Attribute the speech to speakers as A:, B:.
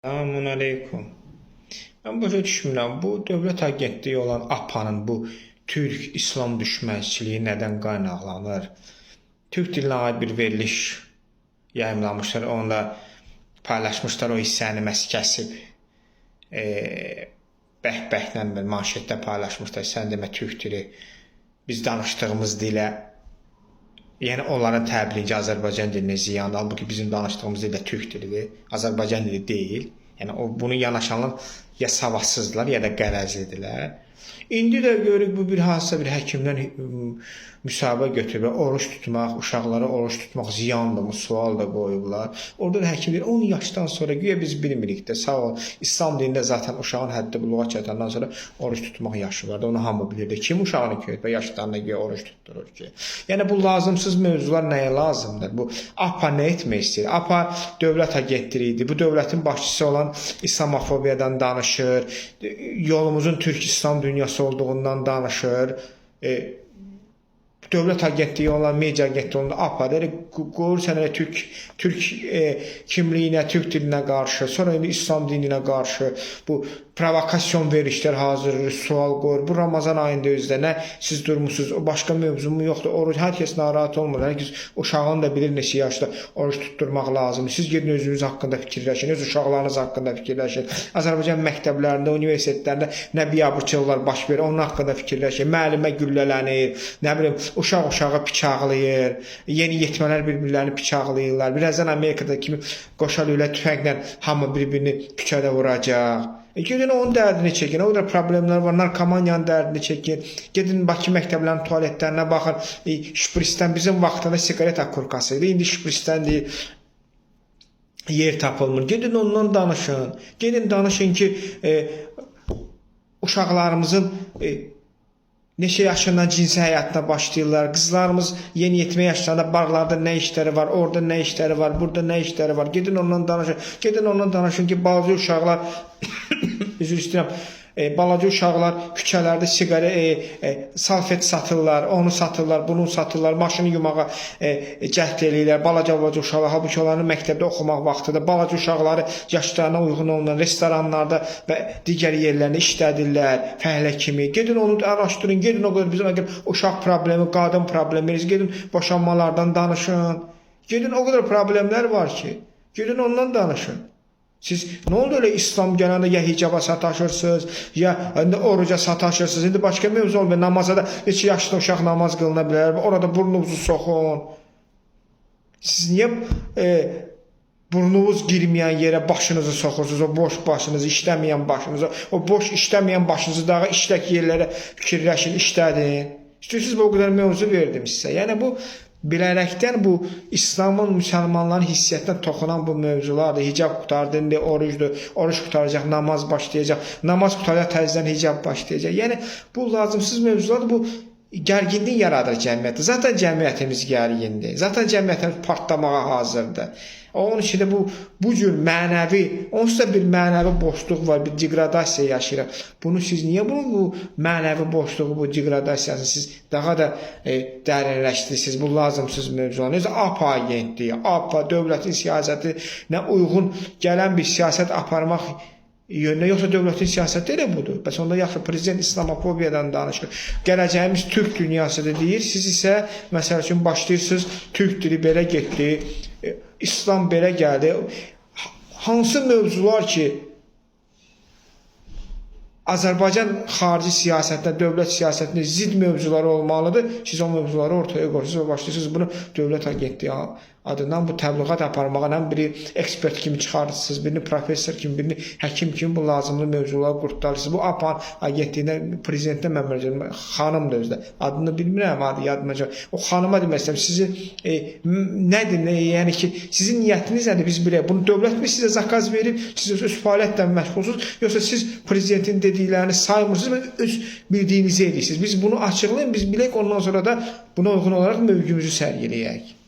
A: Selamun aleyküm. Ben başa düşmürəm. Bu dövlət agentliyi olan APA'nın bu Türk İslam düşmənçiliyi nədən qaynaqlanır? Türk dilinə aid bir veriliş yayımlamışlar. Onunla paylaşmışlar o hissəni məhz kəsib. Bəhbəhlə manşetdə paylaşmışlar. Sən demə Türk dili biz danışdığımız dilə, yəni onların təbliği Azərbaycan dilinə ziyandır. Halbuki bizim danışdığımız dil də Türk dilidir. Azərbaycan dili deyil. Yəni bunu yanaşanlar ya savadsızdılar ya da qərəzlidirlər. İndi də görürük bu bir hansısa bir həkimdən müsahibə götürüb oruç tutmaq, uşaqlara oruç tutmaq ziyandır mı sual da qoyublar. Orada da həkim deyir 10 yaşdan sonra güya biz bilmirik də sağ ol. İslam dinində zaten uşağın həddi buluğa çatandan sonra oruç tutmaq yaşı var da onu hamı bilirdi. Kim uşağını kötü yaşlarına güya oruç tutturur ki? Yəni bu lazımsız mövzular nəyə lazımdır? Bu APA nə etmək istəyir? APA dövlət agentliyidir. Bu dövlətin başçısı olan İslamofobiyadan danışır. Yolumuzun Türk İslam dünyası olduğundan danışır. Dövlət agentliyi olan media agentliyi olan APA-da qoyur sənə Türk kimliyinə, Türk dilinə qarşı, sonra indi İslam dininə qarşı bu provokasyon verişlər hazırlayır, sual qoyur. Bu Ramazan ayında özdə nə siz durmusunuz, o başqa mövzumu yoxdur. Oruç, hər kəs narahat olmur. Hər kəs uşağın da bilir neçə yaşda oruç tutturmaq lazımdır. Siz gedin özünüz haqqında fikirləşin, öz uşaqlarınız haqqında fikirləşin. Azərbaycan məktəblərində, universitetlərində nə biabırçılıqlar baş verir, onun haqqında fikirləşin. Müəllimə güllələnir, nə bilim, uşaq uşağı bıçaqlayır, yeni yetmələr bir-birlərini bıçaqlayırlar. Birazdan Amerikada kimi qoşalıyla tüfənglə hamı bir-birini küçədə vuracaq. Gedin onun dərdini çəkin, o da problemlər var, narkomaniyanın dərdini çəkin. Gedin Bakı məktəblərinin tualetlərinə baxın. Şprisdən bizim vaxtında siqaret akurkası idi, indi şprisdən deyil. Yer tapılmır. Gedin ondan danışın. Gedin danışın ki, uşaqlarımızın neçə yaşından cinsi həyatına başlayırlar. Qızlarımız yeni yetmə yaşlarında barlarda nə işləri var, orada nə işləri var, burada nə işləri var. Gedin ondan danışın. Gedin ondan danışın ki, balaca uşaqlar üzr istəyirəm. Balaca uşaqlar küçələrdə siqaret, salfet satırlar, onu satırlar, bunu satırlar, maşını yumağa cəhd eləyirlər. Balaca uşaqlar, halbuki onların məktəbdə oxumaq vaxtıdır. Balaca uşaqları yaşlarına uyğun olan restoranlarda və digər yerlərində işlədirlər, fəhlə kimi. Gedin onu araşdırın, gedin o qədər bizim uşaq problemi, qadın problemi, gedin boşanmalardan danışın. Gedin o qədər problemlər var ki, gedin ondan danışın. Siz ne oldu öyle İslam gələndə ya hicaba sataşırsınız, ya oruca sataşırsınız. İndi başqa mövzu olmuyor. Namaza da neçə yaşlı uşaq namaz qılına bilər. Orada burnunuzu soxun. Siz niyə burnunuz girməyən yerə başınızı soxursunuz? O boş başınızı, işləməyən başınızı, o boş işləməyən başınızı daha işdəki yerlərə fikirləşin, işlədin. İstəyirsiniz bu o qədər mövzu verdim sizə. Yəni bu bilərəkdən bu İslamın, müsəlmanların hissiyyətinə toxunan bu mövzulardır. Hicab qutardı, indi orucdur, oruç qutaracaq, namaz başlayacaq, namaz qutaracaq, təzədən hicab başlayacaq. Yəni bu lazımsız mövzulardır, bu gərginlik yaradır cəmiyyətdə. Zaten cəmiyyətimiz gərgindir, zaten cəmiyyətimiz partlamağa hazırdır. Onun için de bu cür mənəvi, onsuz da bir mənəvi boşluq var, bir degradasiya yaşayırıq. Bunu siz niyə bu mənəvi boşluğu, bu degradasiyasını siz daha da dərinləşdirirsiniz, bu lazımsız mövzular. Necə APA agentliyi, APA dövlətin siyasətinə uyğun gələn bir siyasət aparmaq yönünə, yoxsa dövlətin siyasəti elə budur. Bəs onda yaxşı prezident İslamofobiyadan danışır. Gələcəyimiz Türk dünyasıdır deyir. Siz isə məsəl üçün başlayırsınız, Türk dili belə getdi, İslam belə gəldi. Hansı mövzular ki Azərbaycan xarici siyasətində, dövlət siyasətində zid mövzuları olmalıdır. Siz o mövzuları ortaya qoyursunuz və başlayırsınız bunu dövlət agentliyi adından bu təbliğat aparmağa, həm biri ekspert kimi çıxarırsınız, birini professor kimi, birini həkim kimi bu lazımlı mövzuları qurtarırsınız. Bu APA agentliyində prezidentə məmuracaq, xanımdır özdə. Adını bilmirəm, adı yadıma çıxır. O xanıma demək istəyirəm, sizi nədir, yəni ki, sizin niyyətiniz nədir, biz bilək. Bunu dövlət mi sizə zakaz verib, siz öz fəaliyyətlə məşğulsunuz, yoxsa siz prezidentin dediklərini saymırsınız və öz bildiyinizi edirsiniz. Biz bunu açıqlayın, biz bilək, ondan sonra da buna uyğun olaraq mövqümüzü sərgiləyək.